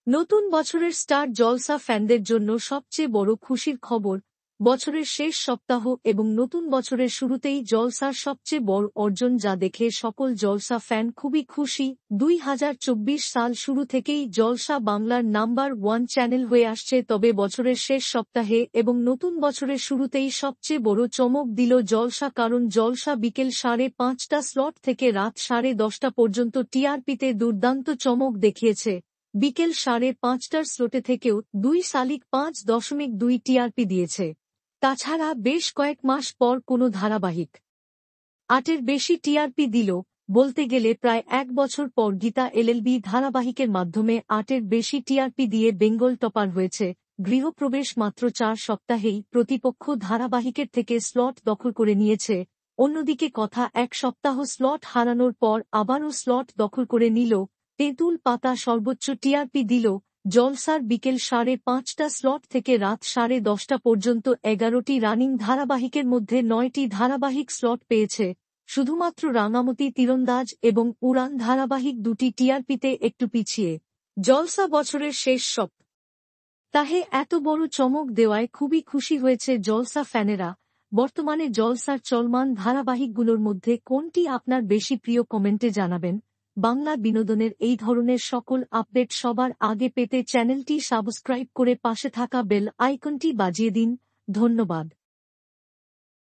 নতুন বছরের স্টার জলসা ফ্যানদের জন্য সবচেয়ে বড় খুশির খবর, বছরের শেষ সপ্তাহ এবং নতুন বছরের শুরুতেই জলসার সবচেয়ে বড় অর্জন যা দেখে সকল জলসা ফ্যান খুবই খুশি। 2024 সাল শুরু থেকেই জলসা বাংলার নাম্বার 1 চ্যানেল হয়ে আসছে, তবে বছরের শেষ সপ্তাহে এবং নতুন বছরের শুরুতেই সবচেয়ে বড় চমক দিল জলসা, কারণ জলসা বিকেল 5:30টা স্লট থেকে রাত 10:30টা পর্যন্ত টিআরপিতে দুর্দান্ত চমক দেখিয়েছে। বিকেল 5:30টার স্লোটে থেকেও 2.5 টিআরপি দিয়েছে। তাছাড়া বেশ কয়েক মাস পর কোনো ধারাবাহিক 8-এর বেশি টিআরপি দিল। বলতে গেলে প্রায় 1 বছর পর গীতা এলএলবি ধারাবাহিকের মাধ্যমে 8-এর বেশি টিআরপি দিয়ে বেঙ্গল টপার হয়েছে। গৃহপ্রবেশ মাত্র 4 সপ্তাহেই প্রতিপক্ষ ধারাবাহিকের থেকে স্লট দখল করে নিয়েছে। অন্যদিকে কথা 1 সপ্তাহ স্লট হারানোর পর আবারও স্লট দখল করে নিল। তেঁতুল পাতা সর্বোচ্চ টিআরপি দিল। জলসার বিকেল 5:30টা স্লট থেকে রাত 10:30টা পর্যন্ত 11টি রানিং ধারাবাহিকের মধ্যে 9টি ধারাবাহিক স্লট পেয়েছে। শুধুমাত্র রাঙামতি তীরন্দাজ এবং উড়ান ধারাবাহিক 2টি টিআরপিতে একটু পিছিয়ে। জলসা বছরের শেষ সপ্তাহে এত বড় চমক দেওয়ায় খুবই খুশি হয়েছে জলসা ফ্যানেরা। বর্তমানে জলসার চলমান ধারাবাহিকগুলোর মধ্যে কোনটি আপনার বেশি প্রিয় কমেন্টে জানাবেন। বাংলা বিনোদনের এই ধরনের সকল আপডেট সবার আগে পেতে চ্যানেলটি সাবস্ক্রাইব করে পাশে থাকা বেল আইকনটি বাজিয়ে দিন। ধন্যবাদ।